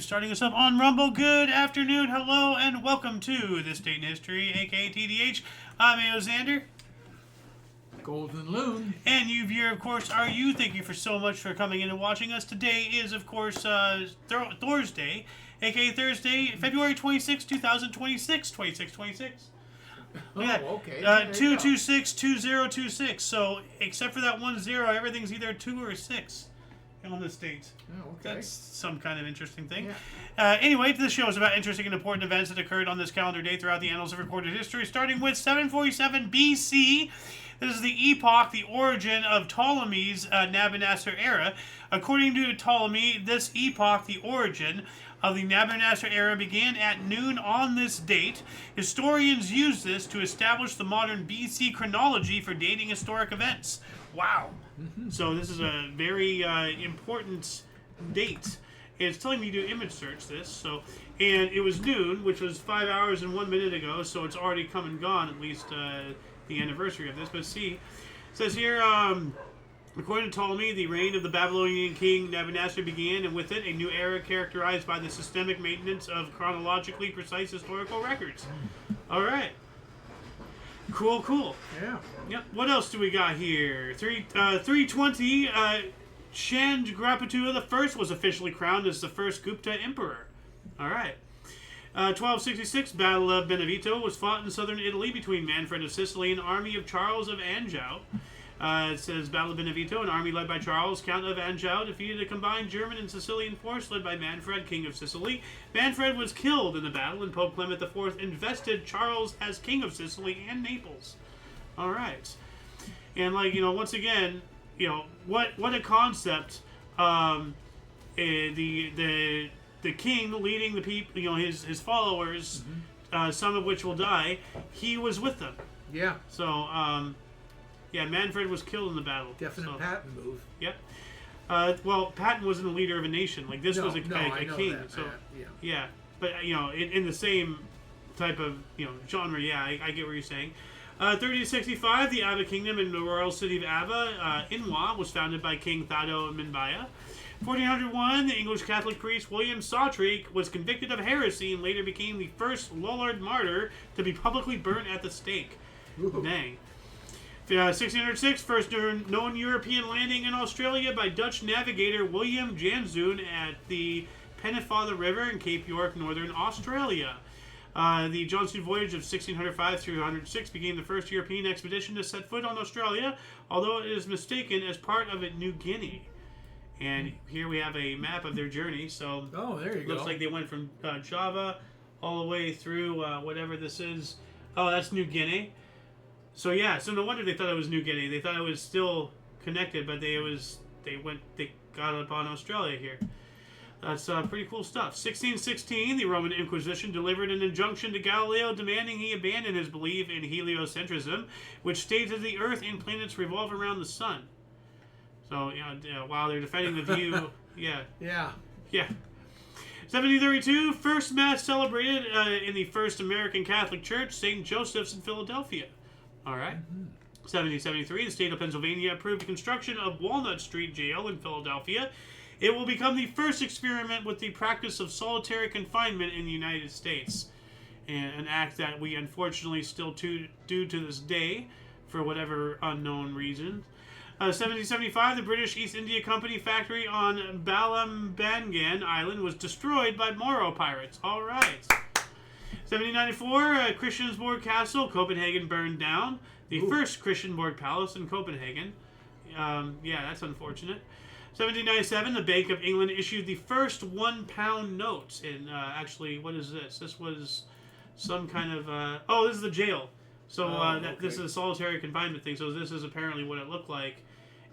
starting us up on Rumble. Good afternoon, hello, and welcome to This Date in History, aka TDH. I'm Xander. Golden Loon. And you here, of course, are you. Thank you so much for coming in and watching us. Today is, of course, Thursday, aka Thursday, February 26, 2026. 2626. Yeah. Oh, okay. 226-2026. So, except for that 10, everything's either 2 or 6 on this date. Oh, okay. That's some kind of interesting thing. Yeah. Anyway, this show is about interesting and important events that occurred on this calendar date throughout the annals of recorded history, starting with 747 BC. This is the epoch, the origin of Ptolemy's Nabonassar era. According to Ptolemy, this epoch, the origin of the Nabonassar era, began at noon on this date. Historians use this to establish the modern BC chronology for dating historic events. Wow. Mm-hmm. So this is a very important date. It's telling me to image search this. So, and it was noon, which was 5 hours and 1 minute ago, so it's already come and gone, at least the anniversary of this. But see, it says here, according to Ptolemy, the reign of the Babylonian king Nabonassar began, and with it, a new era characterized by the systemic maintenance of chronologically precise historical records. All right. Cool. Yeah. Yep. What else do we got here? 320. Chandragupta I was officially crowned as the first Gupta emperor. All right. 1266, Battle of Benevento was fought in southern Italy between Manfred of Sicily and army of Charles of Anjou. It says Battle of Benevento, an army led by Charles, Count of Anjou, defeated a combined German and Sicilian force led by Manfred, King of Sicily. Manfred was killed in the battle, and Pope Clement IV invested Charles as King of Sicily and Naples. All right. And, once again, what a concept. The king leading the people, his followers, some of which will die, he was with them. Yeah. So, Manfred was killed in the battle. Definite Patton move. Yep. Well, Patton wasn't a leader of a nation. Like, this was a king. That, so, yeah. Yeah. But, in the same type of, genre, I get what you're saying. 3065, the Ava Kingdom in the royal city of Ava, Inwa, was founded by King Thado Minbaya. 1401, the English Catholic priest William Sawtry was convicted of heresy and later became the first Lollard martyr to be publicly burnt at the stake. Ooh. Dang. 1606, first known European landing in Australia by Dutch navigator William Janszoon at the Pennefather River in Cape York, northern Australia. The Johnson voyage of 1605 through 106 became the first European expedition to set foot on Australia, although it is mistaken as part of New Guinea. And here we have a map of their journey. So, there you go. Looks like they went from Java all the way through whatever this is. Oh, that's New Guinea. So so no wonder they thought it was New Guinea. They thought it was still connected, but they got up on Australia here. That's pretty cool stuff. 1616, the Roman Inquisition delivered an injunction to Galileo demanding he abandon his belief in heliocentrism, which states that the Earth and planets revolve around the sun. So, while they're defending the view, Yeah. 1732, first Mass celebrated in the First American Catholic Church, St. Joseph's in Philadelphia. All right. 1773, the state of Pennsylvania approved the construction of Walnut Street Jail in Philadelphia. It will become the first experiment with the practice of solitary confinement in the United States. And an act that we unfortunately still do to this day for whatever unknown reason. 1775, the British East India Company factory on Balambangan Island was destroyed by Moro pirates. All right. 1794, Christiansborg Castle, Copenhagen burned down. The first Christiansborg Palace in Copenhagen. That's unfortunate. 1797, the Bank of England issued the first £1 note. And actually, what is this? This was some kind of... this is the jail. So this is a solitary confinement thing. So this is apparently what it looked like.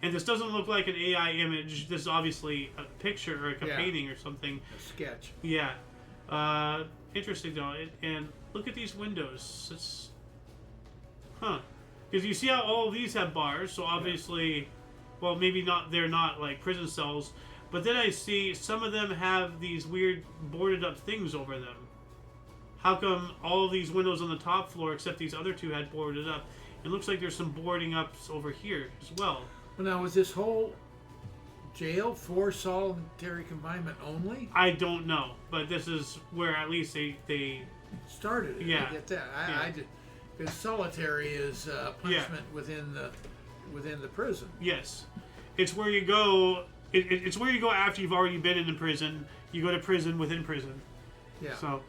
And this doesn't look like an AI image. This is obviously a picture or a painting or something. A sketch. Yeah. Interesting though. And look at these windows. It's... Because you see how all of these have bars. So obviously, well, maybe not. They're not like prison cells. But then I see some of them have these weird boarded up things over them. How come all of these windows on the top floor, except these other two, had boarded up? It looks like there's some boarding ups over here as well. Well, now, was this whole jail for solitary confinement only? I don't know, but this is where at least they Started it. Yeah. I get that. Yeah. I just because solitary is punishment within the prison. yes, it's where you go. It's where you go after you've already been in the prison. You go to prison within prison. Yeah. So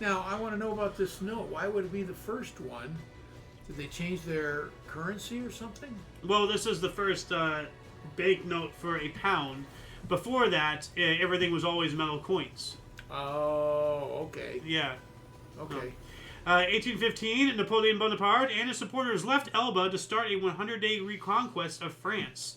Now I want to know about this note. Why would it be the first one? Did they change their currency or something? well, this is the first banknote for a pound. Before that, everything was always metal coins. Oh, okay. Yeah. Okay. 1815, Napoleon Bonaparte and his supporters left Elba to start a 100-day reconquest of France.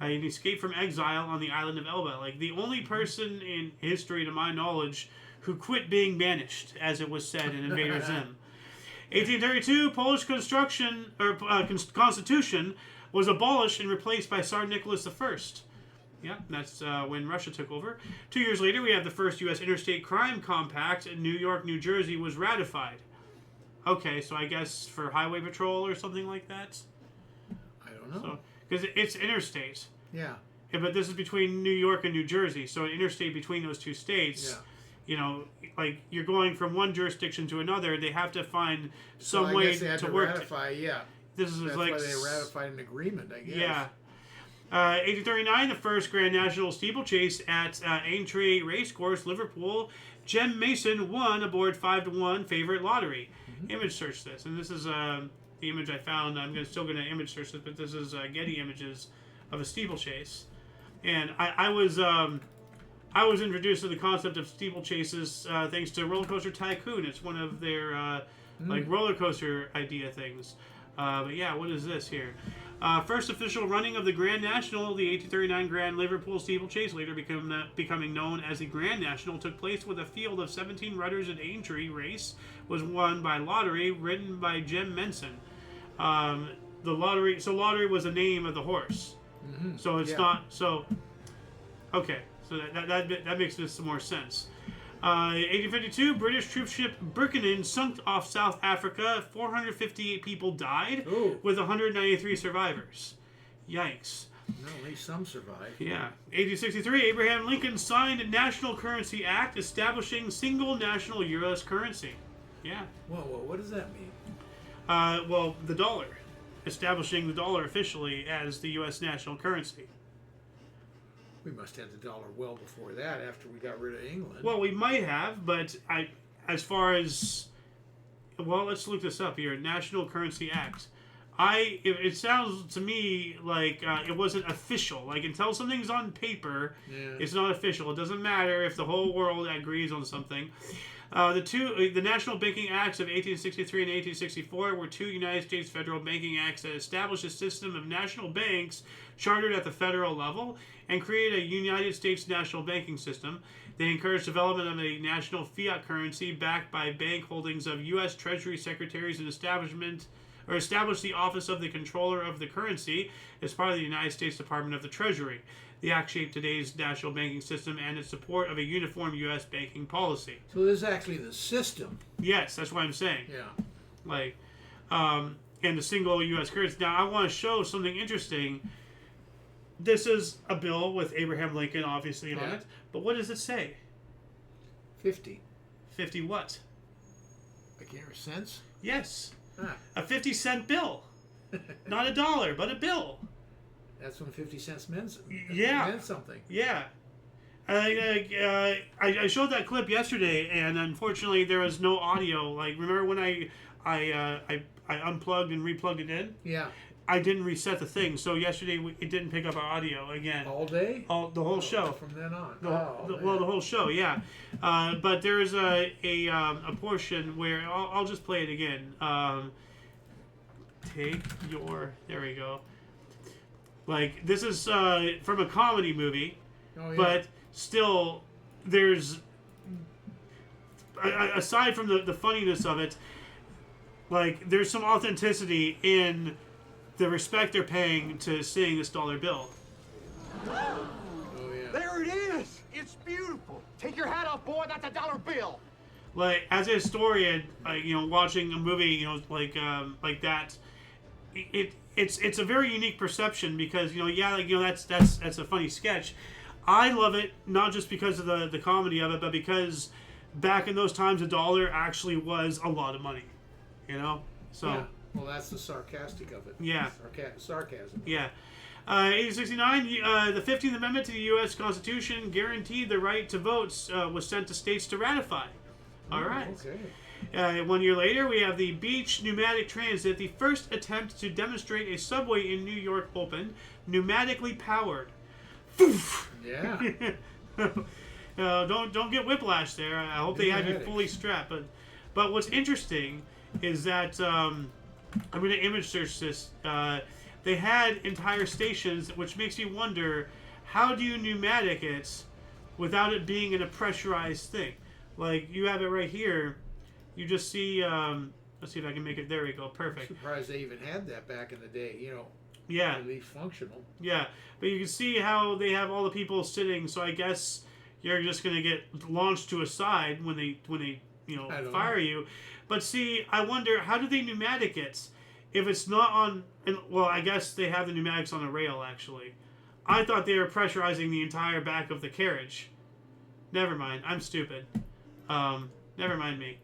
He escaped from exile on the island of Elba. Like, the only person in history, to my knowledge, who quit being banished, as it was said in Invader Zim. 1832, Polish constitution was abolished and replaced by Tsar Nicholas I. Yeah, that's when Russia took over. 2 years later, we have the first U.S. Interstate Crime Compact in New York, New Jersey was ratified. Okay, so I guess for highway patrol or something like that? I don't know. So, because it's interstate. Yeah. Yeah, but this is between New York and New Jersey, so an interstate between those two states. Yeah. You know, like you're going from one jurisdiction to another, they have to find So some I way guess they had to to work. ratify. Yeah. This is That's like why they ratified an agreement. I guess. yeah. 1839, the first Grand National steeplechase at Aintree Racecourse, Liverpool. Jem Mason won aboard 5-1 favorite lottery. Image search this, and this is the image I found. I'm still going to image search this, but this is Getty images of a steeplechase, and I was introduced to the concept of steeplechases thanks to Roller Coaster Tycoon. It's one of their like roller coaster idea things. But yeah, what is this here? First official running of the Grand National, the 1839 Grand Liverpool Steeplechase, later becoming known as the Grand National, took place with a field of 17 rudders at Aintree. Race was won by lottery, ridden by Jem Menson. The lottery, so lottery was the name of the horse. So it's not so. Okay, so that makes this some more sense. 1852, British troop ship Birkenin sunk off South Africa. 458 people died, with 193 survivors. Yikes. No, at least some survived. Yeah. 1863, Abraham Lincoln signed a National Currency Act establishing single national U.S. currency. Yeah. Whoa, what does that mean? Well, the dollar. Establishing the dollar officially as the U.S. national currency. We must have the dollar well before that, after we got rid of England. Well, we might have, but as far as, well, let's look this up here. National Currency Act. It sounds to me like it wasn't official. Like until something's on paper, it's not official. It doesn't matter if the whole world agrees on something. The National Banking Acts of 1863 and 1864 were two United States federal banking acts that established a system of national banks chartered at the federal level and created a United States national banking system. They encouraged development of a national fiat currency backed by bank holdings of U.S. Treasury secretaries and established the Office of the Controller of the Currency as part of the United States Department of the Treasury. The act shaped today's national banking system and its support of a uniform U.S. banking policy. So this is actually the system. Yes, that's what I'm saying. Yeah. Like, and the single U.S. currency. Now, I want to show something interesting. This is a bill with Abraham Lincoln, obviously, on it. But what does it say? 50. 50 what? Like cents? Yes. Ah. A 50-cent bill. Not a dollar, but a bill. That's when 50 cents meant something. Yeah. I showed that clip yesterday, and unfortunately there was no audio. Like, remember when I unplugged and replugged it in? Yeah. I didn't reset the thing, so yesterday it didn't pick up our audio again. All day? The whole show. From then on. The whole show, yeah. But there is a portion where I'll just play it again. There we go. Like, this is from a comedy movie, but still, there's, aside from the funniness of it, like, there's some authenticity in the respect they're paying to seeing this dollar bill. Oh, yeah. There it is! It's beautiful! Take your hat off, boy, that's a dollar bill! Like, as a historian, watching a movie, like that, it's a very unique perception because that's a funny sketch. I love it not just because of the comedy of it, but because back in those times, $1 actually was a lot of money. So. Yeah. Well, that's the sarcastic of it. Yeah. Sarcasm. Yeah. 1869, the 15th Amendment to the U.S. Constitution guaranteed the right to vote, was sent to states to ratify. All right. Okay. 1 year later, we have the Beach Pneumatic Transit, the first attempt to demonstrate a subway in New York opened, pneumatically powered. Yeah. Don't get whiplash there. I hope they have you fully strapped. But what's interesting is that I'm going to image search this. They had entire stations, which makes me wonder, how do you pneumatic it without it being in a pressurized thing? Like, you have it right here. You just see, let's see if I can make it, there we go, perfect. I'm surprised they even had that back in the day, Yeah. At least functional. Yeah, but you can see how they have all the people sitting, so I guess you're just going to get launched to a side when they fire you. But see, I wonder, how do they pneumatic it if it's not on... well, I guess they have the pneumatics on a rail, actually. I thought they were pressurizing the entire back of the carriage. Never mind. I'm stupid. Never mind me.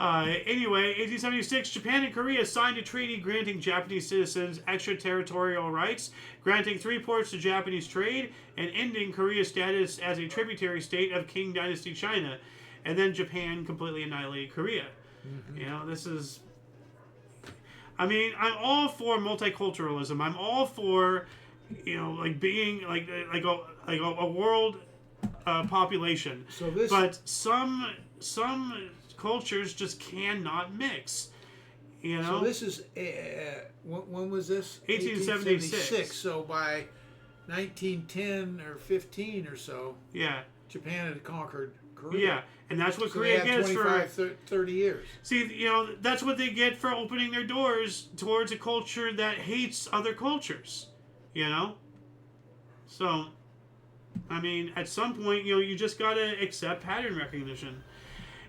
Anyway, 1876, Japan and Korea signed a treaty granting Japanese citizens extraterritorial rights, granting 3 ports to Japanese trade, and ending Korea's status as a tributary state of Qing Dynasty China. And then Japan completely annihilated Korea. Mm-hmm. This is... I mean, I'm all for multiculturalism. I'm all for, being like a world population. So this... But some cultures just cannot mix. So this is when was this? 1876. So by 1910 or 15 or so, yeah, Japan had conquered Korea. Yeah, and that's what so Korea they had gets 25, 30 years. See, that's what they get for opening their doors towards a culture that hates other cultures. So, I mean, at some point, you just gotta accept pattern recognition.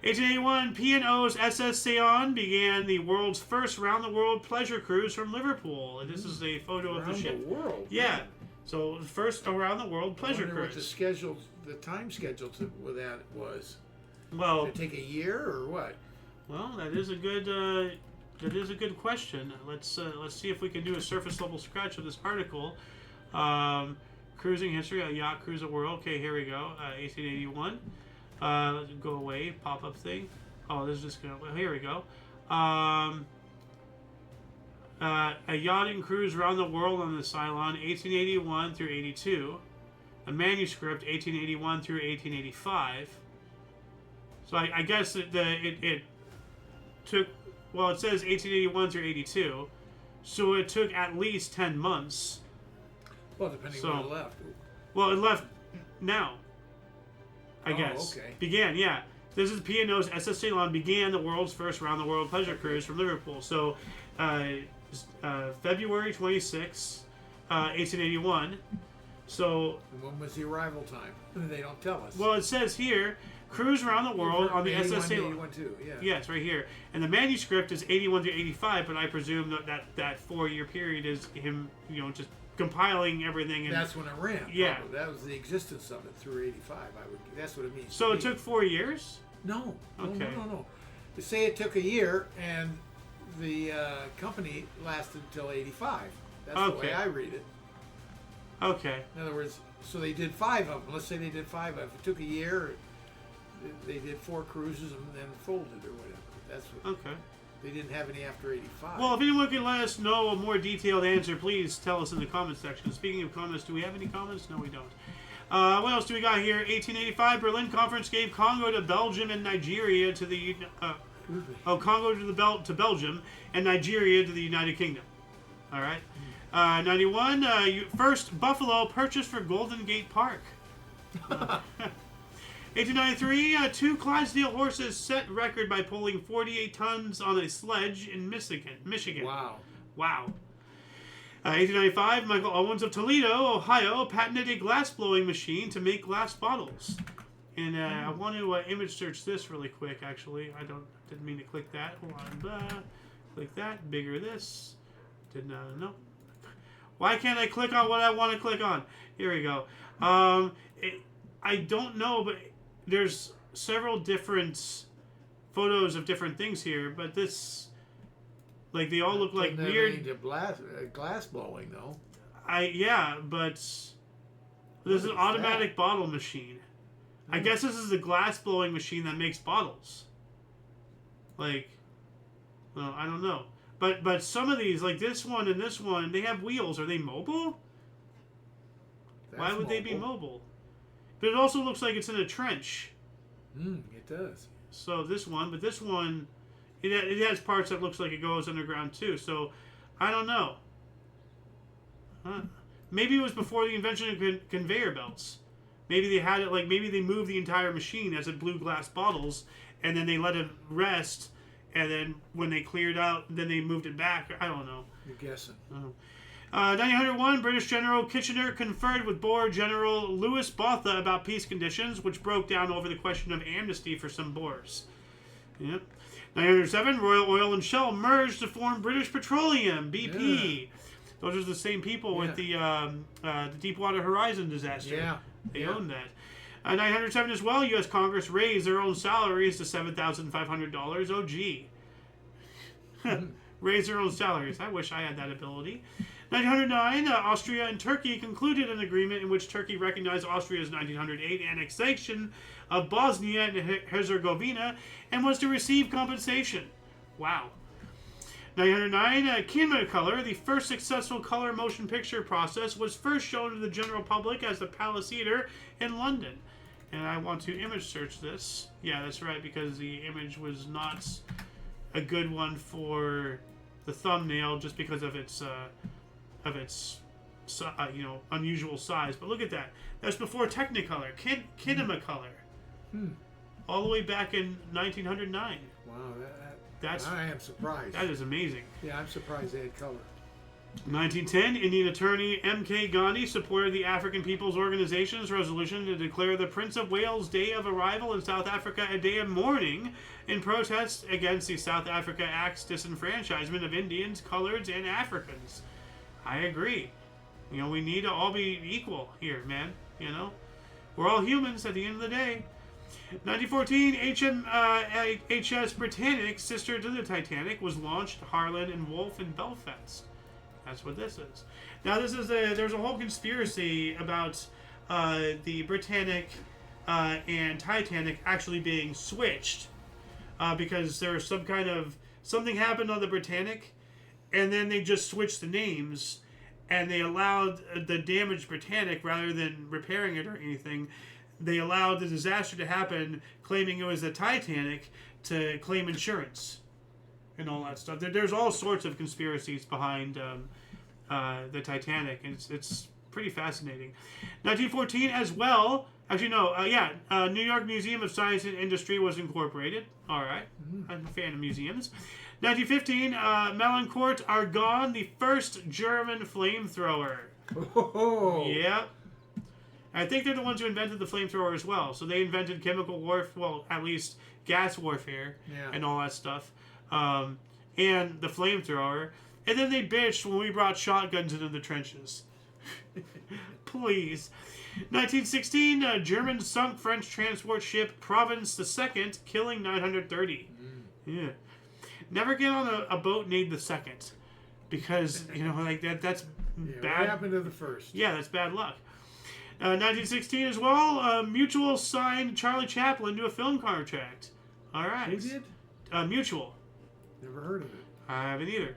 1881, P&O's SS Seon began the world's first round-the-world pleasure cruise from Liverpool. And this is a photo of the ship. Around the world? Yeah. Man. So, first around-the-world pleasure cruise. What the time schedule with that was. Well, did it take a year or what? Well, that is a good question. Let's see if we can do a surface-level scratch of this article. Cruising history, a yacht cruise the world. Okay, here we go. 1881. Let's go away. Pop-up thing. Oh, this is just gonna. Well, here we go. A yachting cruise around the world on the Ceylon, 1881 through 82. A manuscript, 1881 through 1885. So I guess it took. Well, it says 1881 through 82, so it took at least 10 months. Well, depending on when it left. Well, it left now. I guess. Okay. Began, yeah. This is P&O's SS Ceylon began the world's first round-the-world pleasure cruise from Liverpool. So, February 26, 1881. So... And when was the arrival time? They don't tell us. Well, it says here, cruise around the world on the SS Ceylon. 81 too, yeah. Yes, right here. And the manuscript is 81 to 85, but I presume that 4-year period is him, just compiling everything. And that's when it ran. Yeah. Probably. That was the existence of it through 85. That's what it means. So it took 4 years? No. Okay. No. To say it took a year and the company lasted until 85. That's the way I read it. Okay. In other words, so they did 5 of them. Let's say they did 5 of them. If it took a year, they did 4 cruises and then folded or whatever. That's what. Okay. They didn't have any after 85. Well, if anyone can let us know a more detailed answer, please tell us in the comments section. Speaking of comments, do we have any comments? No, we don't. What else do we got here? 1885, Berlin Conference gave Congo to Belgium and Nigeria to the... Congo to Belgium and Nigeria to the United Kingdom. All right. 91, first buffalo purchased for Golden Gate Park. 1893, 2 Clydesdale horses set record by pulling 48 tons on a sledge in Michigan. Wow. 1895, Michael Owens of Toledo, Ohio, patented a glass-blowing machine to make glass bottles. And I want to image search this really quick, actually. Didn't mean to click that. Hold on. Click that. Bigger this. Did not know. Why can't I click on what I want to click on? Here we go. I don't know, but there's several different photos of different things here, but this, like, they all look like weird. Glass blowing though. Yeah, but there's an automatic bottle machine. I guess this is the glass blowing machine that makes bottles. Like, well, I don't know. But some of these, like this one and this one, they have wheels. Are they mobile? Why would they be mobile? But it also looks like it's in a trench. It does. So this one, but this one, it has parts that looks like it goes underground too. So I don't know. Maybe it was before the invention of conveyor belts. Maybe they had it like, maybe they moved the entire machine as it blew glass bottles, and then they let it rest, and then when they cleared out, then they moved it back. I don't know. You're guessing. 1901, British General Kitchener conferred with Boer General Louis Botha about peace conditions, which broke down over the question of amnesty for some Boers. Yep. 1907, Royal Oil and Shell merged to form British Petroleum, BP. Yeah. Those are the same people with the Deepwater Horizon disaster. Yeah. They own that. 1907 as well, U.S. Congress raised their own salaries to $7,500. Oh, gee. Raise their own salaries. I wish I had that ability. 1909, Austria and Turkey concluded an agreement in which Turkey recognized Austria's 1908 annexation of Bosnia and Herzegovina and was to receive compensation. Wow. 1909, Kinemacolor, the first successful color motion picture process, was first shown to the general public as the Palace Theatre in London. And I want to image search this. Yeah, that's right, because the image was not a good one for the thumbnail just because of its unusual size. But look at that. That's before Technicolor, Kinemacolor. All the way back in 1909. Wow, I am surprised. That is amazing. Yeah, I'm surprised they had color. 1910, Indian attorney M.K. Gandhi supported the African People's Organization's resolution to declare the Prince of Wales' day of arrival in South Africa a day of mourning in protest against the South Africa Act's disenfranchisement of Indians, Coloreds, and Africans. I agree. We need to all be equal here, man. We're all humans at the end of the day. 1914, HMS Britannic, sister to the Titanic, was launched Harland and Wolff in Belfast. That's what this is. Now, there's a whole conspiracy about the Britannic and Titanic actually being switched because there was something happened on the Britannic, and then they just switched the names, and they allowed the damaged Britannic, rather than repairing it or anything, they allowed the disaster to happen, claiming it was the Titanic, to claim insurance and all that stuff. There's all sorts of conspiracies behind the Titanic, and it's pretty fascinating. 1914 as well. Actually, no. New York Museum of Science and Industry was incorporated. All right. I'm a fan of museums. 1915, Melancourt Argonne, the first German flamethrower. Oh. Yep. I think they're the ones who invented the flamethrower as well. So they invented chemical warfare, well, at least gas warfare and all that stuff. And the flamethrower. And then they bitched when we brought shotguns into the trenches. Please. 1916, German sunk French transport ship Province II, killing 930. Yeah. Never get on a boat named the Second. Because, that's bad. What happened to the first? Yeah, that's bad luck. 1916 as well, Mutual signed Charlie Chaplin to a film contract. All right. Who did? Mutual. Never heard of it. I haven't either.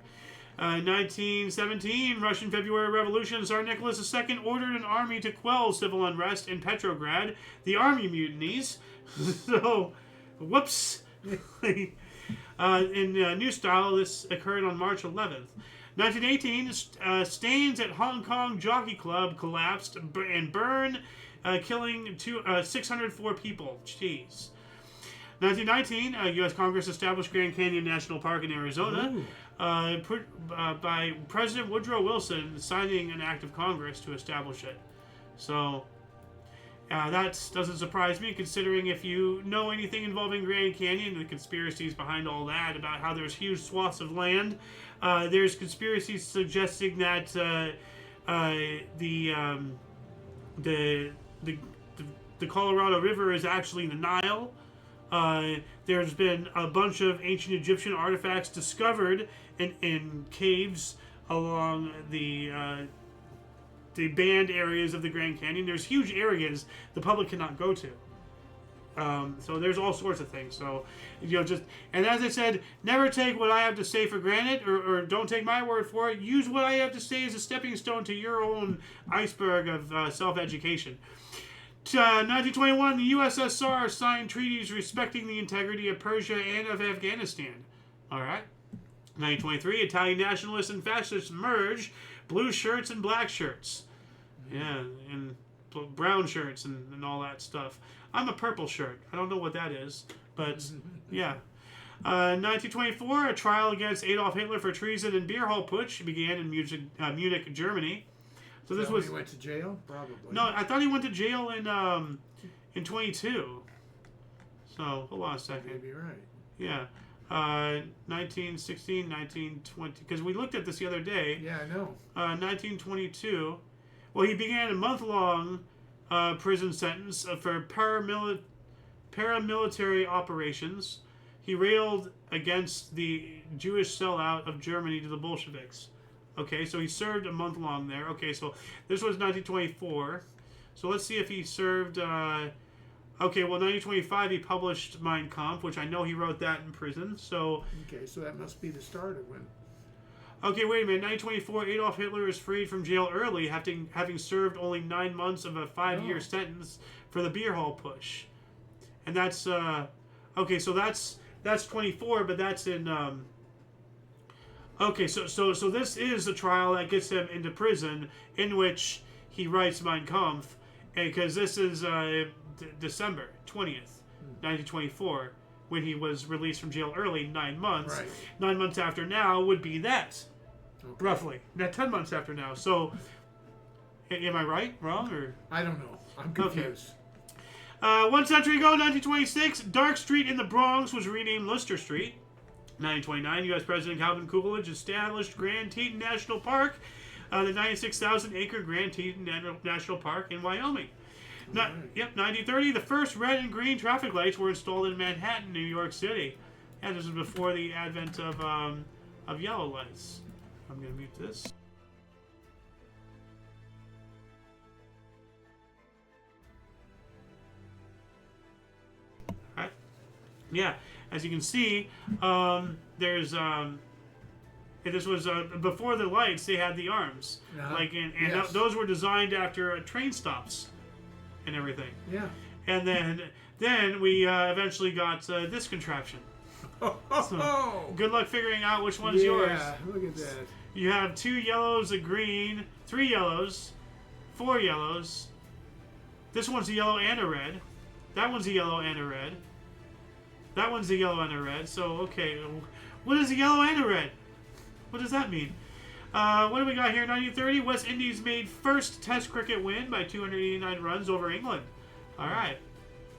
1917, Russian February Revolution. Tsar Nicholas II ordered an army to quell civil unrest in Petrograd. The army mutinies. So, whoops. In New Style, this occurred on March 11th. 1918, Stains at Hong Kong Jockey Club collapsed and burned, killing 604 people. Jeez. 1919, U.S. Congress established Grand Canyon National Park in Arizona by President Woodrow Wilson signing an act of Congress to establish it. So, That doesn't surprise me, considering if you know anything involving Grand Canyon and the conspiracies behind all that, about how there's huge swaths of land. There's conspiracies suggesting that the Colorado River is actually the Nile. There's been a bunch of ancient Egyptian artifacts discovered in caves along the banned areas of the Grand Canyon. There's huge areas the public cannot go to. So there's all sorts of things. So, and as I said, never take what I have to say for granted, or don't take my word for it. Use what I have to say as a stepping stone to your own iceberg of self-education. 1921, the USSR signed treaties respecting the integrity of Persia and of Afghanistan. All right. 1923, Italian nationalists and fascists merge, blue shirts and black shirts. Yeah, and brown shirts and all that stuff. I'm a purple shirt. I don't know what that is, but yeah. 1924, a trial against Adolf Hitler for treason and beer hall putsch began in Munich, Germany. So this was. He went to jail, probably. No, I thought he went to jail in 22. So hold on a second. You may be right. Yeah. 1916, 1920. Because we looked at this the other day. Yeah, I know. 1922. Well, he began a month-long prison sentence for paramilitary operations. He railed against the Jewish sellout of Germany to the Bolsheviks. Okay, so he served a month long there. Okay, so this was 1924. So let's see if he served... okay, well, 1925 he published Mein Kampf, which I know he wrote that in prison. So okay, so that must be the start of when... Okay, wait a minute. 1924, Adolf Hitler is freed from jail early, having served only 9 months of a 5-year sentence for the beer hall push. And that's... okay, so that's 24, but that's in... Okay, so this is the trial that gets him into prison, in which he writes Mein Kampf, because this is December 20th, 1924, when he was released from jail early, 9 months. Right. 9 months after now would be that, roughly. Now 10 months after now. So, am I right, wrong, or? I don't know. I'm confused. Okay. 1 century ago, 1926, Dark Street in the Bronx was renamed Lister Street. 1929, U.S. President Calvin Coolidge established Grand Teton National Park, the 96,000-acre Grand Teton National Park in Wyoming. Right. 1930, the first red and green traffic lights were installed in Manhattan, New York City. And this was before the advent of yellow lights. I'm going to mute this. All right. Yeah. As you can see, there's this was before the lights. They had the arms, and yes. Those were designed after train stops and everything. Yeah. And then we eventually got this contraption. So, good luck figuring out which one's yours. Yeah, look at that. You have 2 yellows, a green, 3 yellows, 4 yellows. This one's a yellow and a red. That one's a yellow and a red. That one's a yellow and a red. So, okay. What is a yellow and a red? What does that mean? What do we got here? 1930, West Indies made first Test cricket win by 289 runs over England. All right.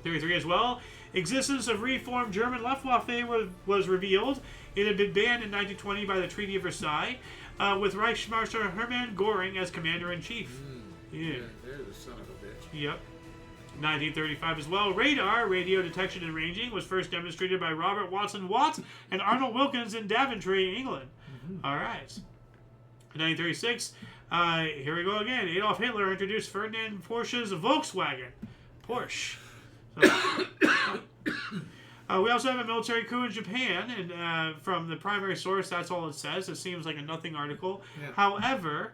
33 as well. Existence of reformed German Luftwaffe was revealed. It had been banned in 1920 by the Treaty of Versailles, with Reichsmarschall Hermann Göring as commander-in-chief. Yeah. There's a son of a bitch. Yep. 1935 as well. Radar, radio detection and ranging, was first demonstrated by Robert Watson Watt and Arnold Wilkins in Daventry, England. All right. 1936, here we go again. Adolf Hitler introduced Ferdinand Porsche's Volkswagen. Porsche. So, we also have a military coup in Japan, and from the primary source, that's all it says. It seems like a nothing article. Yeah. However,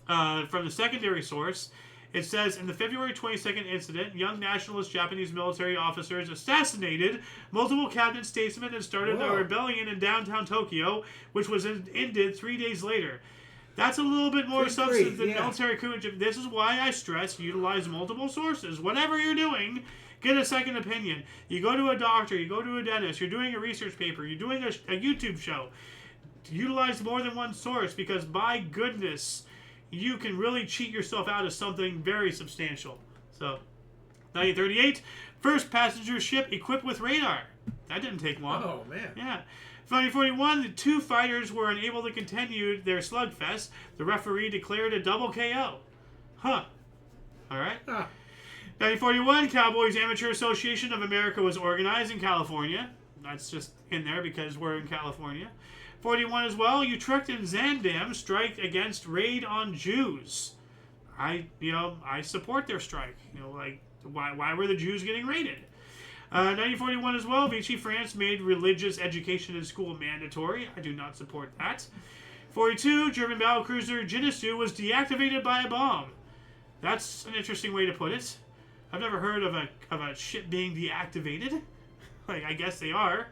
from the secondary source, it says, in the February 22nd incident, young nationalist Japanese military officers assassinated multiple cabinet statesmen and started a rebellion in downtown Tokyo, which was ended 3 days later. That's a little bit more substance than military coup. This is why I stress utilize multiple sources. Whatever you're doing, get a second opinion. You go to a doctor, you go to a dentist, you're doing a research paper, you're doing a YouTube show. Utilize more than one source, because by goodness, you can really cheat yourself out of something very substantial. So, 1938, first passenger ship equipped with radar. That didn't take long. Oh, man. Yeah. 1941, the two fighters were unable to continue their slugfest. The referee declared a double KO. Huh. All right. 1941, Cowboys Amateur Association of America was organized in California. That's just in there because we're in California. 41 as well, Utrecht and Zaandam strike against raid on Jews. I support their strike. Why were the Jews getting raided? 1941 as well, Vichy France made religious education in school mandatory. I do not support that. 42, German battlecruiser Geneseo was deactivated by a bomb. That's an interesting way to put it. I've never heard of a ship being deactivated. I guess they are.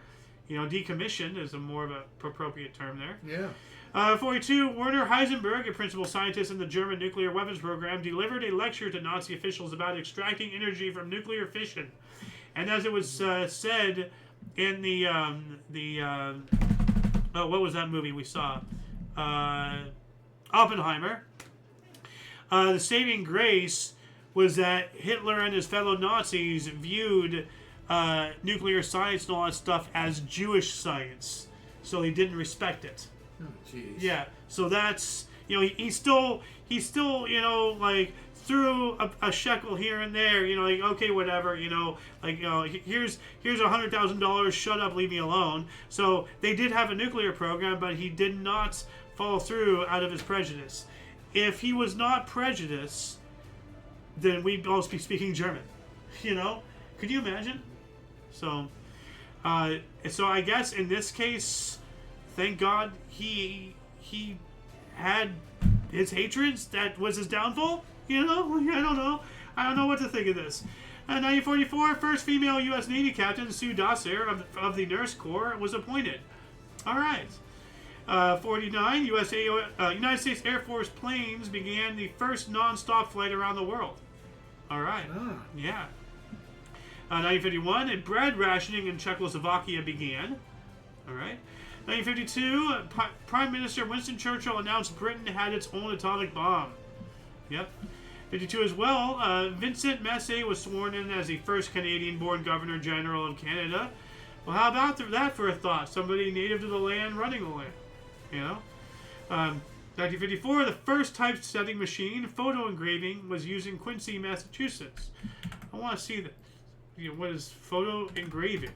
Decommissioned is a more of a appropriate term there. Yeah. 42, Werner Heisenberg, a principal scientist in the German nuclear weapons program, delivered a lecture to Nazi officials about extracting energy from nuclear fission. And as it was said in the what was that movie we saw? Oppenheimer. The saving grace was that Hitler and his fellow Nazis viewed nuclear science and all that stuff as Jewish science, so they didn't respect it. Oh, jeez. Yeah, so that's he still threw a shekel here and there, okay, whatever, here's $100,000, shut up, leave me alone. So they did have a nuclear program, but he did not follow through out of his prejudice. If he was not prejudiced, then we'd all be speaking German. Could you imagine? So I guess in this case, thank God he had his hatreds. That was his downfall. I don't know what to think of this. 1944, first female U.S. Navy captain, Sue Dosser of the Nurse Corps, was appointed. All right. 49, United States Air Force planes began the first non-stop flight around the world. All right. Yeah. 1951, bread rationing in Czechoslovakia began. All right. 1952, Prime Minister Winston Churchill announced Britain had its own atomic bomb. Yep. 52 as well, Vincent Massey was sworn in as the first Canadian-born Governor General of Canada. Well, how about that for a thought? Somebody native to the land running the land. 1954, the first typesetting machine, photo engraving, was used in Quincy, Massachusetts. I want to see that. What is photo engraving?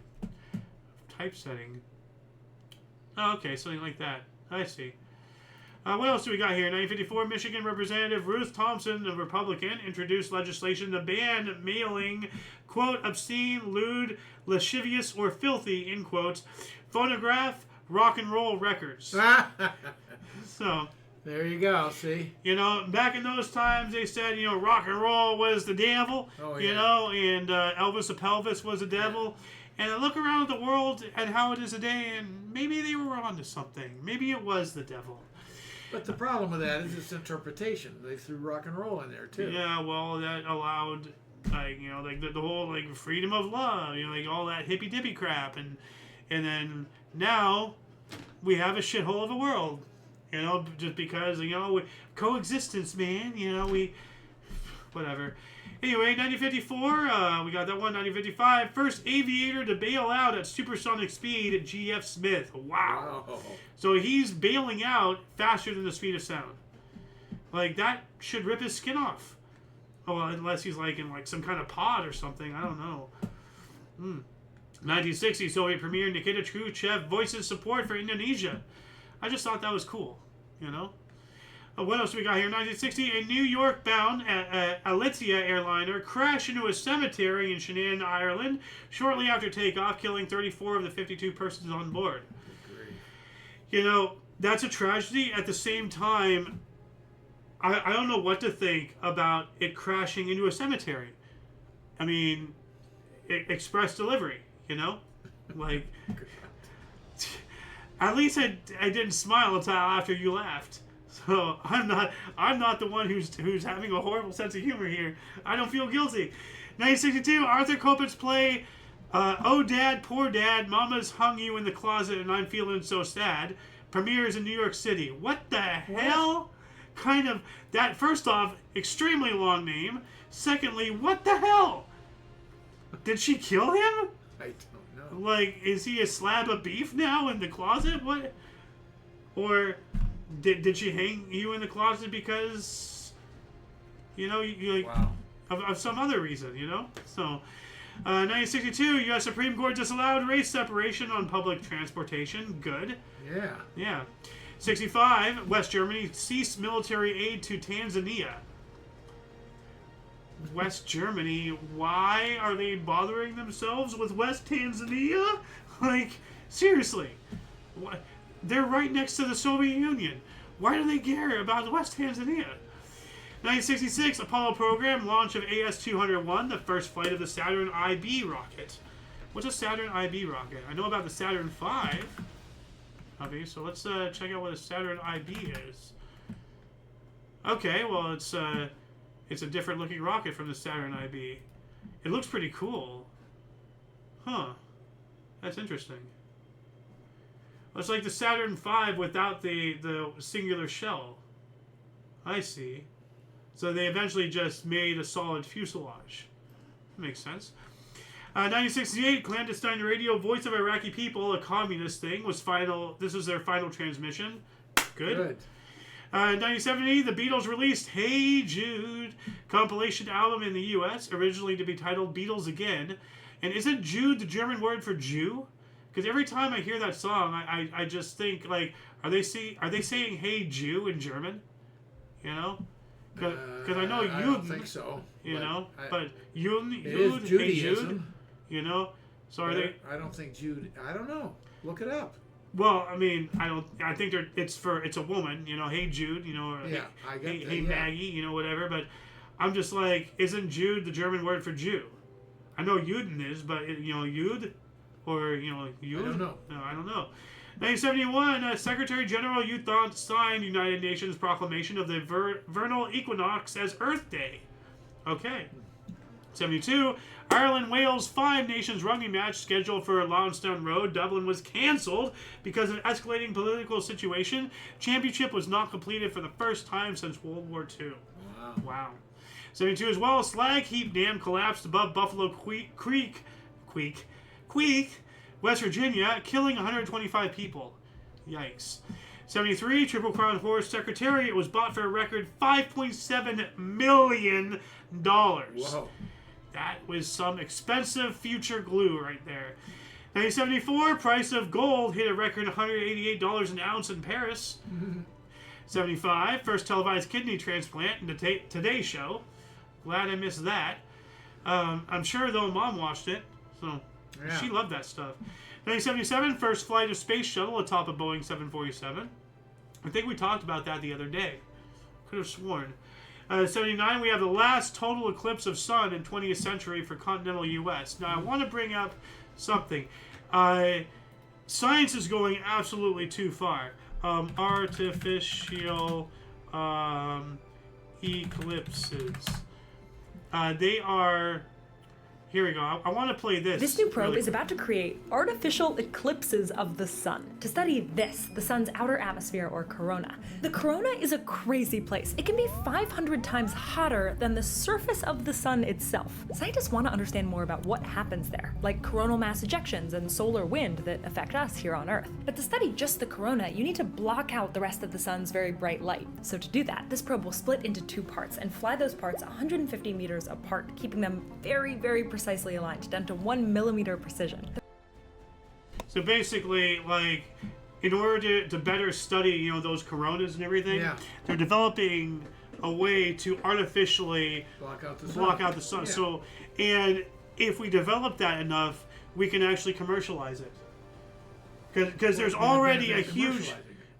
Typesetting. Oh, okay, something like that. I see. What else do we got here? 1954, Michigan Representative Ruth Thompson, a Republican, introduced legislation to ban mailing, quote, obscene, lewd, lascivious, or filthy, end quote, phonograph, rock and roll records. So... there you go, see? Back in those times, they said, rock and roll was the devil, and Elvis the Pelvis was the devil. And I look around at the world and how it is today, and maybe they were onto something. Maybe it was the devil. But the problem with that is its interpretation. They threw rock and roll in there, too. Yeah, well, that allowed, the whole, freedom of love, all that hippy-dippy crap. And then now we have a shithole of a world. Just because, coexistence, man, whatever. Anyway, 1954, we got that one. 1955, first aviator to bail out at supersonic speed at G.F. Smith. Wow. So he's bailing out faster than the speed of sound. That should rip his skin off. Oh, well, unless he's in some kind of pod or something. I don't know. 1960, Soviet Premier Nikita Khrushchev voices support for Indonesia. I just thought that was cool, What else do we got here? 1960, a New York-bound Alicia airliner crashed into a cemetery in Shannon, Ireland, shortly after takeoff, killing 34 of the 52 persons on board. That's a tragedy. At the same time, I don't know what to think about it crashing into a cemetery. I mean, express delivery, At least I didn't smile until after you laughed. So I'm not the one who's having a horrible sense of humor here. I don't feel guilty. 1962, Arthur Kopit's play, Oh Dad, Poor Dad, Mama's Hung You in the Closet and I'm Feeling So Sad, premieres in New York City. What the hell? Kind of that. First off, extremely long name. Secondly, what the hell? Did she kill him? I don't know. Like, is he a slab of beef now in the closet? What? Or did she hang you in the closet because, you know, you like, Wow. of some other reason, you know? So, 1962, U.S. Supreme Court disallowed race separation on public transportation. Good. Yeah. Yeah. 65, West Germany ceased military aid to Tanzania. West Germany, why are they bothering themselves with West Tanzania? Like, seriously. What? They're right next to the Soviet Union. Why do they care about West Tanzania? 1966, Apollo program, launch of AS-201, the first flight of the Saturn IB rocket. What's a Saturn IB rocket? I know about the Saturn V. Okay, so let's check out what a Saturn IB is. Okay, well, it's a different looking rocket from the Saturn IB. It looks pretty cool. Huh. That's interesting. It's like the Saturn V without the singular shell. I see. So they eventually just made a solid fuselage. Makes sense. 1968, clandestine radio, voice of Iraqi people, a communist thing, was final. This was their final transmission. Good. 1970, the Beatles released Hey Jude, compilation album in the U.S., originally to be titled Beatles Again. And isn't Jude the German word for Jew? Because every time I hear that song, I just think, like, are they saying Hey Jew in German? You know? Because I know Jude. I don't think so. You know? But Jude, it is Hey Judaism. Jude, you know? So are they... I don't think Jude... I don't know. Look it up. Well, I mean, I think it's a woman, you know, Hey Jude, you know, or Yeah, I get hey, that, hey yeah. Maggie, you know, whatever, but I'm just like, isn't Jude the German word for Jew? I know Juden is, but, you know, Jude, or, you know, Jude? I don't know. No, I don't know. 1971, Secretary General U Thant signed United Nations proclamation of the vernal equinox as Earth Day. Okay. 72, Ireland-Wales Five Nations rugby match scheduled for Lansdowne Road, Dublin, was cancelled because of an escalating political situation. Championship was not completed for the first time since World War II. Wow. 72 as well, Slag Heap Dam collapsed above Buffalo Creek, West Virginia, killing 125 people. Yikes. 73, Triple Crown Horse Secretariat was bought for a record $5.7 million. Whoa. That was some expensive future glue right there. 1974, price of gold hit a record $188 an ounce in Paris. 75, first televised kidney transplant in the Today Show. Glad I missed that. I'm sure, though, Mom watched it, so Yeah. she loved that stuff. 1977, first flight of space shuttle atop a Boeing 747. I think we talked about that the other day. Could have sworn. 79, we have the last total eclipse of sun in 20th century for continental U.S. Now, I want to bring up something. Science is going absolutely too far. Artificial eclipses. They are... Here we go. I want to play this. This new probe really is about to create artificial eclipses of the sun to study this, the sun's outer atmosphere, or corona. The corona is a crazy place. It can be 500 times hotter than the surface of the sun itself. Scientists want to understand more about what happens there, like coronal mass ejections and solar wind that affect us here on Earth. But to study just the corona, you need to block out the rest of the sun's very bright light. So to do that, this probe will split into two parts and fly those parts 150 meters apart, keeping them very, very precisely aligned, down to 1 millimeter precision. So basically, like, in order to better study, you know, those coronas and everything, they're developing a way to artificially block out the sun. Yeah. So, and if we develop that enough, we can actually commercialize it. Because there's already a huge...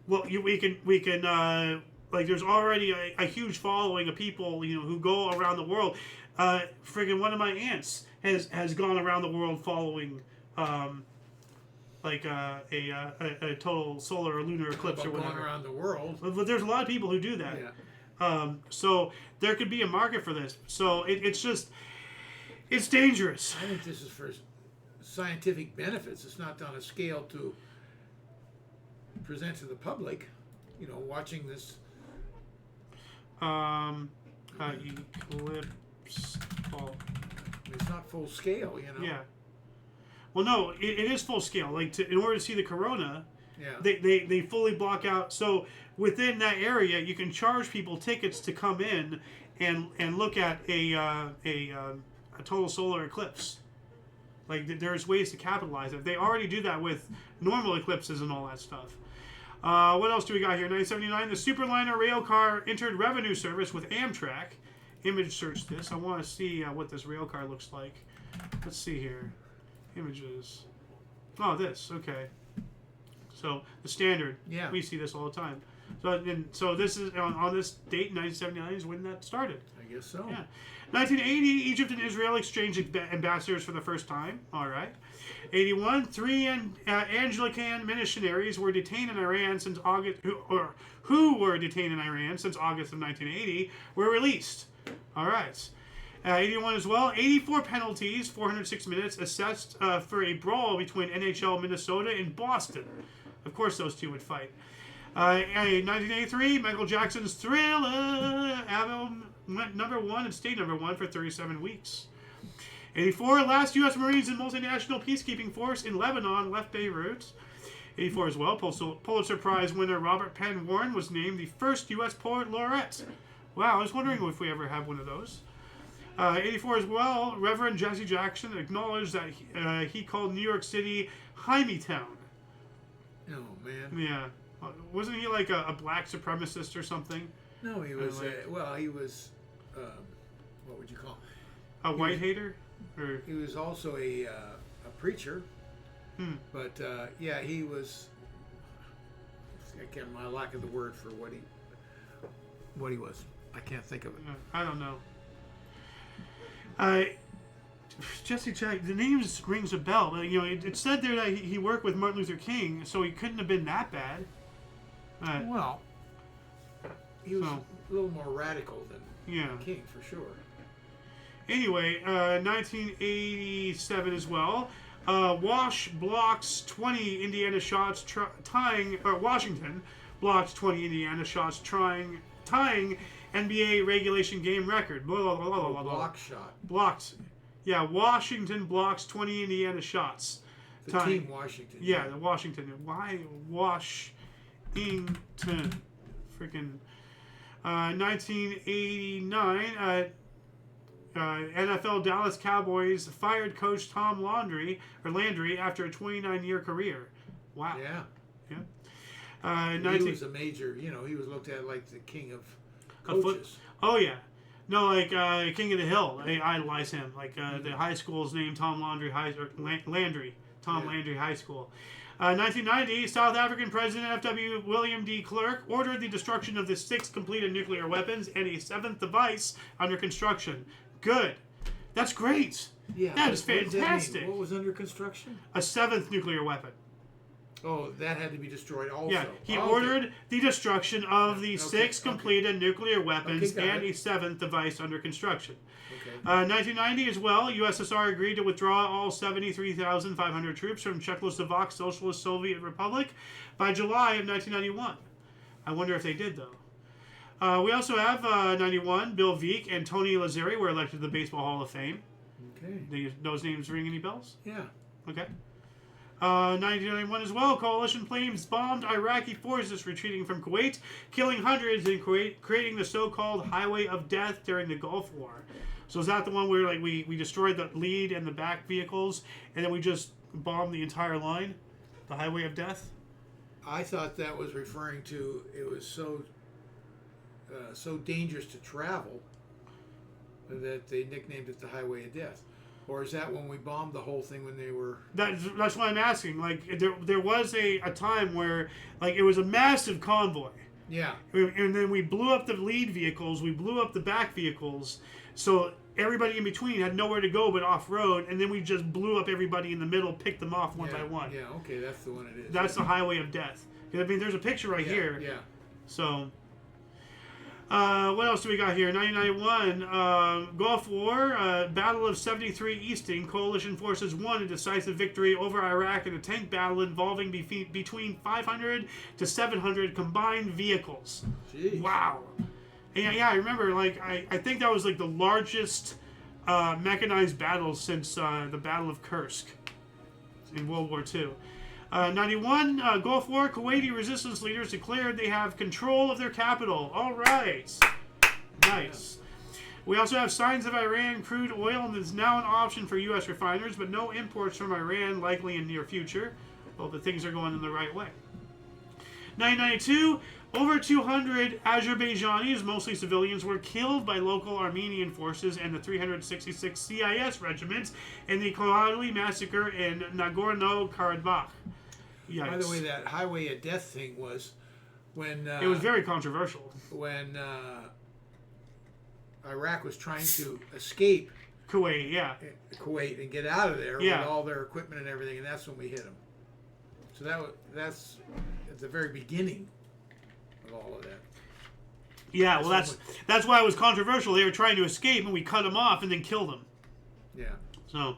Well, we can like, there's already a huge following of people, you know, who go around the world. Friggin' one of my aunts has gone around the world following like a total solar or lunar eclipse or whatever. Going around the world. But there's a lot of people who do that. Yeah. So there could be a market for this. So it's dangerous. I think this is for scientific benefits. It's not on a scale to present to the public. You know, watching this. Eclipse. Oh. It's not full scale, Yeah. Well, no, it is full scale. Like, in order to see the corona, Yeah. they fully block out. So within that area, you can charge people tickets to come in and look at a total solar eclipse. Like, there's ways to capitalize it. They already do that with normal eclipses and all that stuff. What else do we got here? 1979, the Superliner rail car entered revenue service with Amtrak. Image search this. I want to see what this rail car looks like. Let's see here. Images. Oh, this. Okay. So the standard. Yeah. We see this all the time. So this is on this date, 1979, is when that started. I guess so. Yeah. 1980, Egypt and Israel exchanged ambassadors for the first time. All right. 81, 3 Anglican missionaries were detained in Iran since August, who were detained in Iran since August of 1980, were released. All right. 81 as well. 84 penalties, 406 minutes assessed for a brawl between NHL Minnesota and Boston. Of course, those two would fight. 1983, Michael Jackson's Thriller album went #1 and stayed #1 for 37 weeks. 84, last U.S. Marines and multinational peacekeeping force in Lebanon left Beirut. 84 as well, Pulitzer Prize winner Robert Penn Warren was named the first U.S. poet laureate. Wow, I was wondering if we ever have one of those. 84 as well, Reverend Jesse Jackson acknowledged that he called New York City Hymietown. Oh, man. Yeah. Wasn't he like a black supremacist or something? No, he was, he was, what would you call him? A white hater? Or? He was also a preacher. But, yeah, he was, I can't, my lack of the word for what he was. I can't think of it. I don't know. Jesse Jack, the name rings a bell. But, it said there that he worked with Martin Luther King, so he couldn't have been that bad. Well, he was a little more radical than King, for sure. Anyway, 1987 as well. Wash blocks 20 Indiana shots Washington blocked 20 Indiana shots tying NBA regulation game record. Blah, blah, blah, blah, blah, blah. Block shot. Blocked. Yeah, Washington blocks 20 Indiana shots. The team Washington. Yeah, the Washington. Why Washington? Freaking. 1989. NFL Dallas Cowboys fired coach Tom Landry after a 29-year career. Wow. Yeah. Yeah. He was a major, he was looked at like the king of coaches. Oh, yeah. No, like King of the Hill. They idolize him. Like the high school's named Tom Landry Landry High School. 1990, South African President F.W. William D. Clerk ordered the destruction of the 6 completed nuclear weapons and a 7th device under construction. Good. That's great. Yeah. That is fantastic. What was under construction? A 7th nuclear weapon. Oh, that had to be destroyed also. Yeah, he ordered the destruction of the 6 completed nuclear weapons and a 7th device under construction. Okay. 1990 as well, USSR agreed to withdraw all 73,500 troops from Czechoslovak Socialist Soviet Republic by July of 1991. I wonder if they did, though. We also have 91, Bill Veeck and Tony Lazzeri were elected to the Baseball Hall of Fame. Okay. Those names ring any bells? Yeah. Okay. 1991 as well, coalition planes bombed Iraqi forces retreating from Kuwait, killing hundreds in Kuwait, creating the so-called Highway of Death during the Gulf War. So is that the one where we destroyed the lead and the back vehicles, and then we just bombed the entire line? The Highway of Death? I thought that was referring to it was so dangerous to travel that they nicknamed it the Highway of Death. Or is that when we bombed the whole thing when they were... That's what I'm asking. Like, there was a time where, like, it was a massive convoy. Yeah. And then we blew up the lead vehicles, we blew up the back vehicles, so everybody in between had nowhere to go but off-road, and then we just blew up everybody in the middle, picked them off one by one. Yeah, okay, that's the one it is. That's the Highway of Death. I mean, there's a picture right here. Yeah. So... what else do we got here? 1991, Gulf War, Battle of 73 Easting. Coalition forces won a decisive victory over Iraq in a tank battle involving between 500 to 700 combined vehicles. Jeez. Wow. And yeah, I remember, like, I think that was, like, the largest mechanized battles since the Battle of Kursk in World War II. 91, Gulf War, Kuwaiti resistance leaders declared they have control of their capital. All right. Nice. We also have signs of Iran crude oil is now an option for U.S. refiners, but no imports from Iran likely in near future. Well, the things are going in the right way. 1992, over 200 Azerbaijanis, mostly civilians, were killed by local Armenian forces and the 366 CIS regiments in the Khojaly massacre in Nagorno-Karabakh. Yikes. By the way, that highway of death thing was when... it was very controversial. When Iraq was trying to escape Kuwait, yeah. Kuwait and get out of there Yeah. with all their equipment and everything, and that's when we hit them. So that's at the very beginning of all of that. Yeah, well, that's why it was controversial. They were trying to escape, and we cut them off and then killed them. Yeah. So,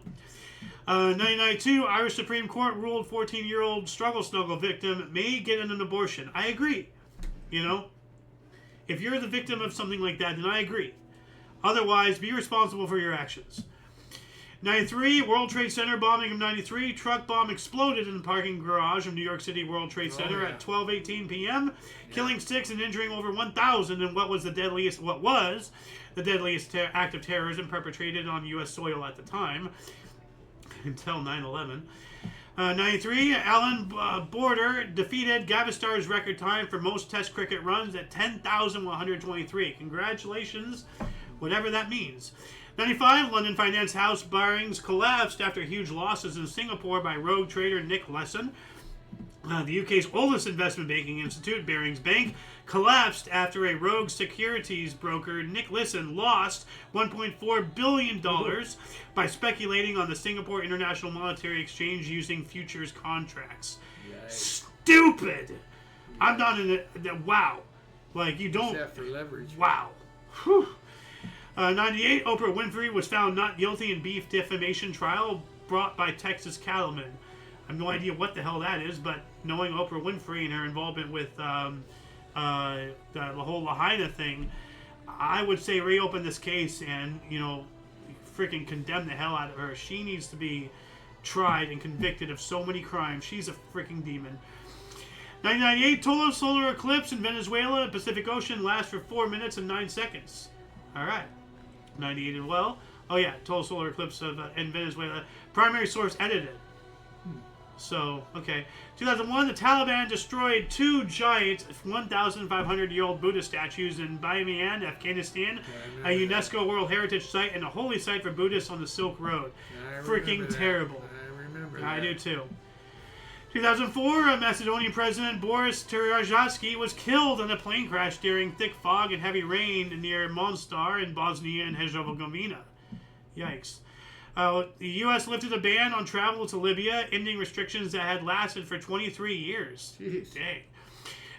1992, Irish Supreme Court ruled 14-year-old struggle snuggle victim may get an abortion. I agree. You know, if you're the victim of something like that, then I agree. Otherwise, be responsible for your actions. 93, World Trade Center bombing of 93. Truck bomb exploded in the parking garage of New York City World Trade Center at 12:18 p.m., killing 6 and injuring over 1,000 in what was the deadliest act of terrorism perpetrated on U.S. soil at the time, until 9/11. 93, Alan Border defeated Gavestar's record time for most Test cricket runs at 10,123. Congratulations, whatever that means. 95, London finance house Barings collapsed after huge losses in Singapore by rogue trader Nick Leeson. The UK's oldest investment banking institute, Barings Bank, collapsed after a rogue securities broker, Nick Leeson, lost $1.4 billion by speculating on the Singapore International Monetary Exchange using futures contracts. Yikes. Stupid! I'm not in it. Wow. Like, you don't... After leverage. Wow. Whew. 98, Oprah Winfrey was found not guilty in beef defamation trial brought by Texas cattlemen. I have no idea what the hell that is, but knowing Oprah Winfrey and her involvement with the whole Lahaina thing, I would say reopen this case and, you know, freaking condemn the hell out of her. She needs to be tried and convicted of so many crimes. She's a freaking demon. 1998, total solar eclipse in Venezuela, Pacific Ocean, lasts for 4 minutes and 9 seconds. All right. 98 as well. Oh yeah, total solar eclipse in Venezuela. Primary source edited. So, okay. 2001, the Taliban destroyed 2 giant 1,500-year-old Buddha statues in Bamiyan, Afghanistan, a UNESCO World Heritage Site and a holy site for Buddhists on the Silk Road. Freaking terrible. I remember that. I do too. 2004, Macedonian President Boris Tarajaski was killed in a plane crash during thick fog and heavy rain near Mostar in Bosnia and Herzegovina. Yikes. The U.S. lifted a ban on travel to Libya, ending restrictions that had lasted for 23 years. Jeez. Dang.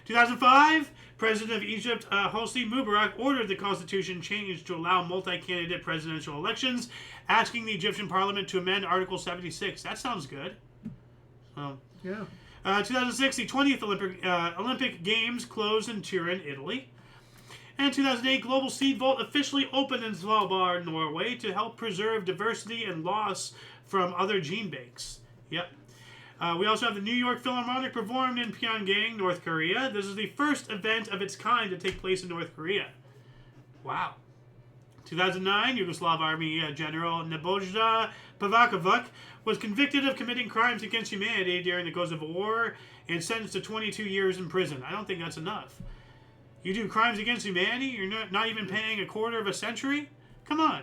2005, President of Egypt Hosni Mubarak ordered the constitution changed to allow multi-candidate presidential elections, asking the Egyptian parliament to amend Article 76. That sounds good. Yeah. 2006, the 20th Olympic Games closed in Turin, Italy. And 2008, Global Seed Vault officially opened in Svalbard, Norway, to help preserve diversity and loss from other gene banks. Yep. We also have the New York Philharmonic performed in Pyongyang, North Korea. This is the first event of its kind to take place in North Korea. Wow. 2009, Yugoslav Army General Nebojsa Pavakovic was convicted of committing crimes against humanity during the Kosovo War and sentenced to 22 years in prison. I don't think that's enough. You do crimes against humanity? You're not even paying a quarter of a century? Come on.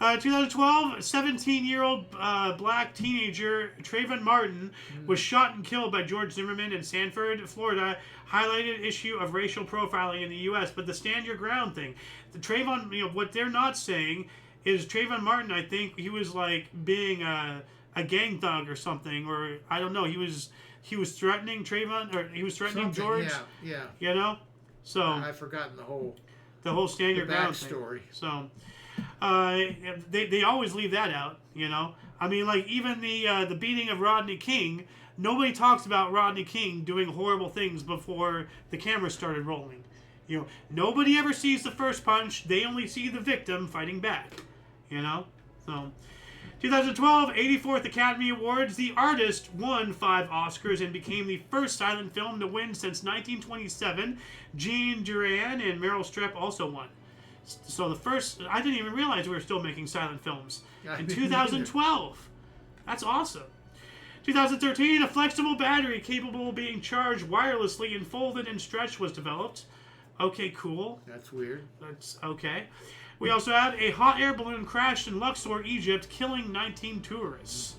2012, 17-year-old black teenager Trayvon Martin was shot and killed by George Zimmerman in Sanford, Florida, highlighted an issue of racial profiling in the U.S., but the stand your ground thing. The Trayvon, you know, what they're not saying is Trayvon Martin, I think he was like being a gang thug or something, or I don't know, he was threatening Trayvon, or he was threatening Something, George. Yeah. You know? So I've forgotten the whole stand your ground backstory. So they always leave that out, you know. I mean, like even the beating of Rodney King, nobody talks about Rodney King doing horrible things before the camera started rolling. You know, nobody ever sees the first punch. They only see the victim fighting back. You know? So, 2012, 84th Academy Awards. The Artist won 5 Oscars and became the first silent film to win since 1927. Jean Duran and Meryl Streep also won. So the first, I didn't even realize we were still making silent films in 2012. That's awesome. 2013, a flexible battery capable of being charged wirelessly and folded and stretched was developed. Okay, cool. That's weird. That's okay. We also had a hot air balloon crashed in Luxor, Egypt, killing 19 tourists.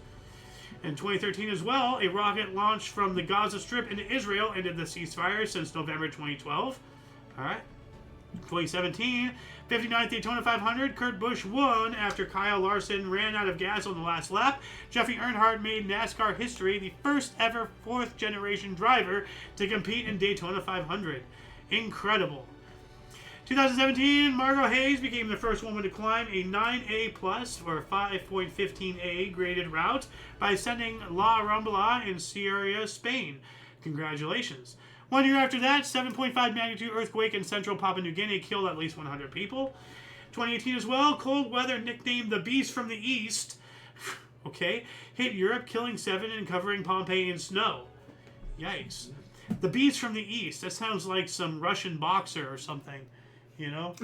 In 2013 as well, a rocket launched from the Gaza Strip into Israel ended the ceasefire since November 2012. All right. 2017, 59th Daytona 500, Kurt Busch won after Kyle Larson ran out of gas on the last lap. Jeffrey Earnhardt made NASCAR history, the first ever fourth-generation driver to compete in Daytona 500. Incredible. 2017, Margot Hayes became the first woman to climb a 9A plus or 5.15A graded route by ascending La Rambla in Sierra, Spain. Congratulations. 1 year after that, 7.5 magnitude earthquake in central Papua New Guinea killed at least 100 people. 2018 as well, cold weather nicknamed the Beast from the East, okay, hit Europe, killing 7 and covering Pompeii in snow. Yikes. The Beast from the East, that sounds like some Russian boxer or something, you know?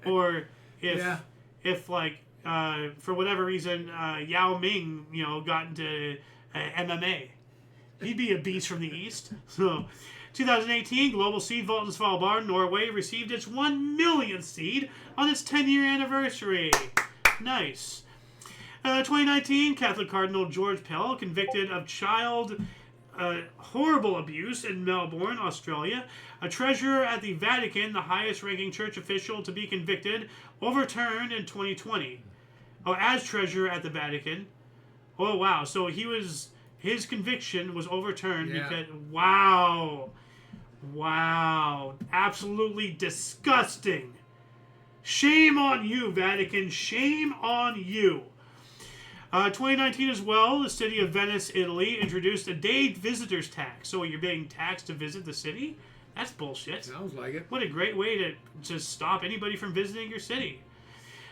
Or if like, for whatever reason, Yao Ming, you know, got into MMA. He'd be a beast from the East. So, 2018, Global Seed Vault in Svalbard, Norway, received its 1 millionth seed on its 10-year anniversary. Nice. 2019, Catholic Cardinal George Pell, convicted of child horrible abuse in Melbourne, Australia. A treasurer at the Vatican, the highest-ranking church official to be convicted, overturned in 2020. Oh, as treasurer at the Vatican. Oh, wow. So his conviction was overturned because, wow. Absolutely disgusting. Shame on you, Vatican. Shame on you. 2019 as well, the city of Venice, Italy, introduced a day visitor's tax. So you're being taxed to visit the city? That's bullshit. Sounds like it. What a great way to just stop anybody from visiting your city.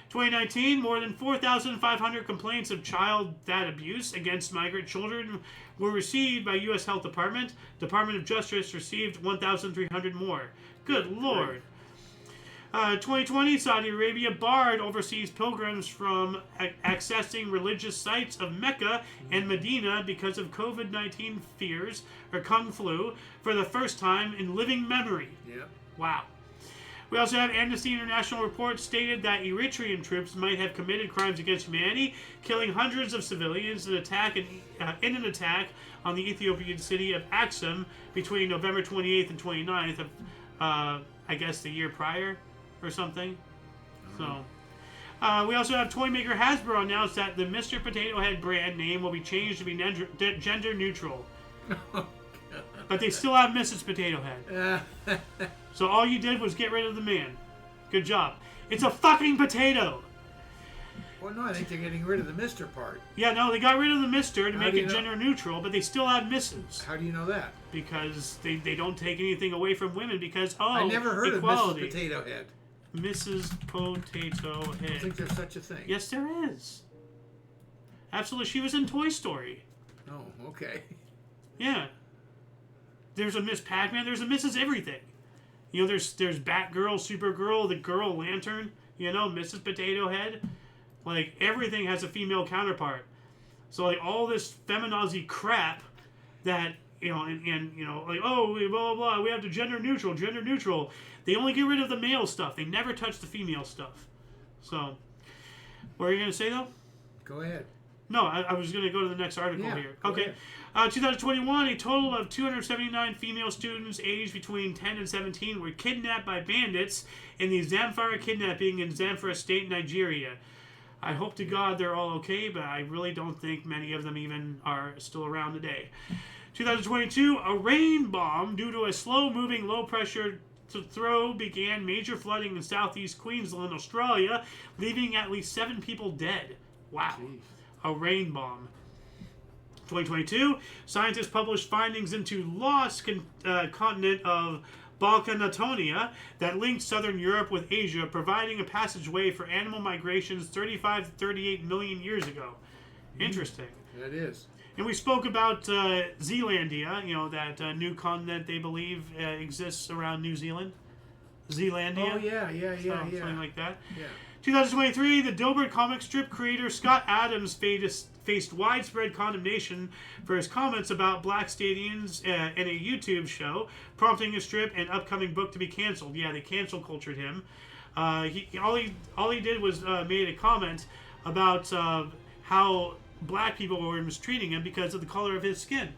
2019, more than 4,500 complaints of child dad abuse against migrant children were received by U.S. Health Department. Department of Justice received 1,300 more. Good Lord. 2020, Saudi Arabia barred overseas pilgrims from accessing religious sites of Mecca and Medina because of COVID-19 fears, or Kung Flu, for the first time in living memory. Yep. Wow. We also have Amnesty International reports stated that Eritrean troops might have committed crimes against humanity, killing hundreds of civilians in an attack on the Ethiopian city of Axum between November 28th and 29th of, I guess, the year prior or something. So, we also have toy maker Hasbro announced that the Mr. Potato Head brand name will be changed to be gender neutral. But they still have Mrs. Potato Head. So all you did was get rid of the man. Good job. It's a fucking potato. Well, no, I think they're getting rid of the Mr. part. Yeah, no, they got rid of the Mr. to make it gender neutral, but they still have Mrs. How do you know that? Because they don't take anything away from women because, I never heard equality. of Mrs. Potato Head. Mrs. Potato Head. I think there's such a thing. Yes, there is. Absolutely. She was in Toy Story. Oh, okay. Yeah. There's a Miss Pac-Man. There's a Mrs. Everything. You know, there's Batgirl, Supergirl, the Girl Lantern, you know, Mrs. Potato Head. Like, everything has a female counterpart. So, like, all this feminazi crap that, you know, and you know, like, oh, blah, blah, blah, we have to gender neutral. They only get rid of the male stuff. They never touch the female stuff. So, what are you going to say, though? Go ahead. No, I was going to go to the next article here. Okay. 2021, a total of 279 female students aged between 10 and 17 were kidnapped by bandits in the Zamfara kidnapping in Zamfara State, Nigeria. I hope to God they're all okay, but I really don't think many of them even are still around today. 2022, a rain bomb due to a slow-moving low-pressure throw began major flooding in southeast Queensland, Australia, leaving at least 7 people dead. Wow. Jeez. A rain bomb. 2022, scientists published findings into lost continent of Balkanatonia that linked southern Europe with Asia, providing a passageway for animal migrations 35 to 38 million years ago. Interesting. That is. And we spoke about Zealandia, that new continent they believe exists around New Zealand. Zealandia. Oh, yeah. Something like that. Yeah. 2023, the Dilbert comic strip creator Scott Adams faced widespread condemnation for his comments about black stadiums in a YouTube show, prompting his strip and upcoming book to be canceled. Yeah, they cancel cultured him. All he did was made a comment about how black people were mistreating him because of the color of his skin.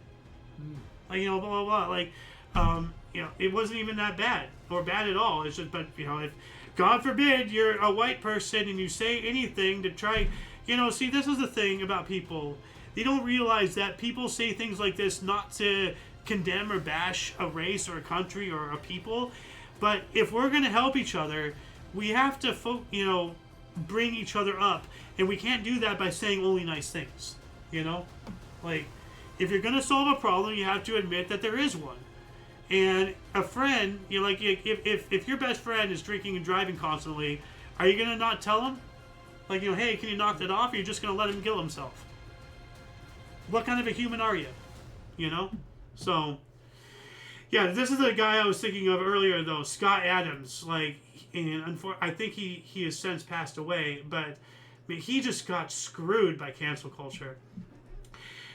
Like, blah, blah, blah. Like, it wasn't even that bad or bad at all. It's just, but, if God forbid you're a white person and you say anything to try, see, this is the thing about people. They don't realize that people say things like this not to condemn or bash a race or a country or a people, but if we're going to help each other, we have to, bring each other up, and we can't do that by saying only nice things. Like, if you're going to solve a problem, you have to admit that there is one. And a friend, if your best friend is drinking and driving constantly, are you going to not tell him? Like, hey, can you knock that off? Or are you just going to let him kill himself? What kind of a human are you? So, yeah, this is the guy I was thinking of earlier, though, Scott Adams. Like, and I think he has since passed away, but he just got screwed by cancel culture.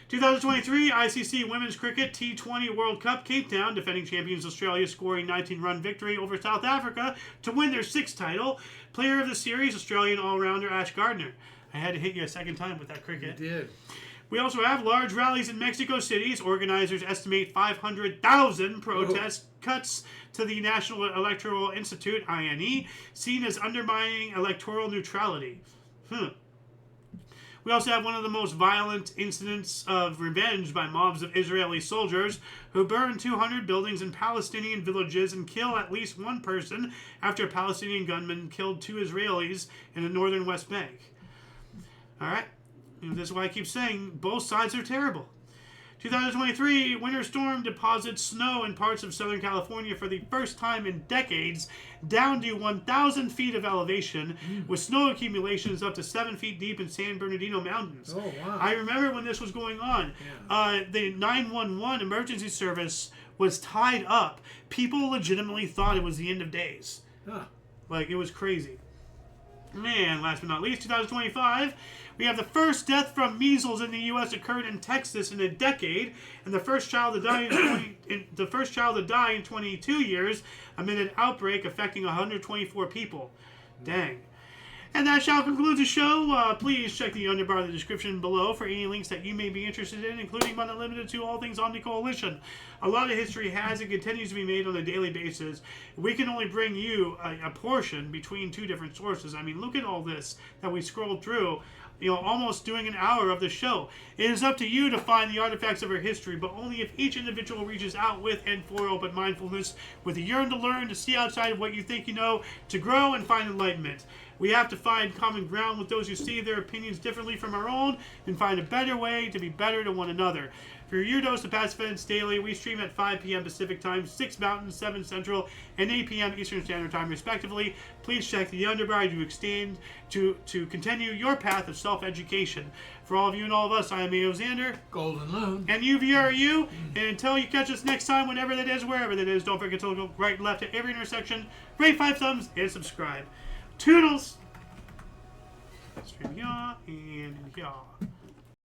2023 ICC Women's Cricket T20 World Cup, Cape Town, defending champions Australia scoring 19-run victory over South Africa to win their 6th title. Player of the series, Australian all-rounder Ash Gardner. I had to hit you a second time with that cricket. You did. We also have large rallies in Mexico City. Organizers estimate 500,000 protest cuts to the National Electoral Institute, INE, seen as undermining electoral neutrality. We also have one of the most violent incidents of revenge by mobs of Israeli soldiers who burn 200 buildings in Palestinian villages and kill at least one person after a Palestinian gunman killed 2 Israelis in the northern West Bank. Alright, this is why I keep saying both sides are terrible. 2023, winter storm deposits snow in parts of Southern California for the first time in decades, down to 1,000 feet of elevation, with snow accumulations up to 7 feet deep in San Bernardino Mountains. Oh, wow. I remember when this was going on. Yeah. The 911 emergency service was tied up. People legitimately thought it was the end of days. Huh. Like, it was crazy. And last but not least, 2025, we have the first death from measles in the U.S. occurred in Texas in a decade, and the first child to die in 22 years amid an outbreak affecting 124 people. Dang. And that shall conclude the show. Please check the underbar of the description below for any links that you may be interested in, including but not limited to all things Omni Coalition. A lot of history has and continues to be made on a daily basis. We can only bring you a portion between 2 different sources. I mean, look at all this that we scrolled through, almost doing an hour of the show. It is up to you to find the artifacts of our history, but only if each individual reaches out with and for open mindfulness, with a yearn to learn, to see outside of what you think you know, to grow and find enlightenment. We have to find common ground with those who see their opinions differently from our own and find a better way to be better to one another. For your dose of Passive Events Daily, we stream at 5 p.m. Pacific Time, 6 Mountain, 7 Central, and 8 p.m. Eastern Standard Time, respectively. Please check the underbar to extend to continue your path of self-education. For all of you and all of us, I am Xander. Golden Loon. And UVRU. And until you catch us next time, whenever that is, wherever that is, don't forget to look right and left at every intersection, rate 5 thumbs, and subscribe. Toodles! Stream yaw and yaw.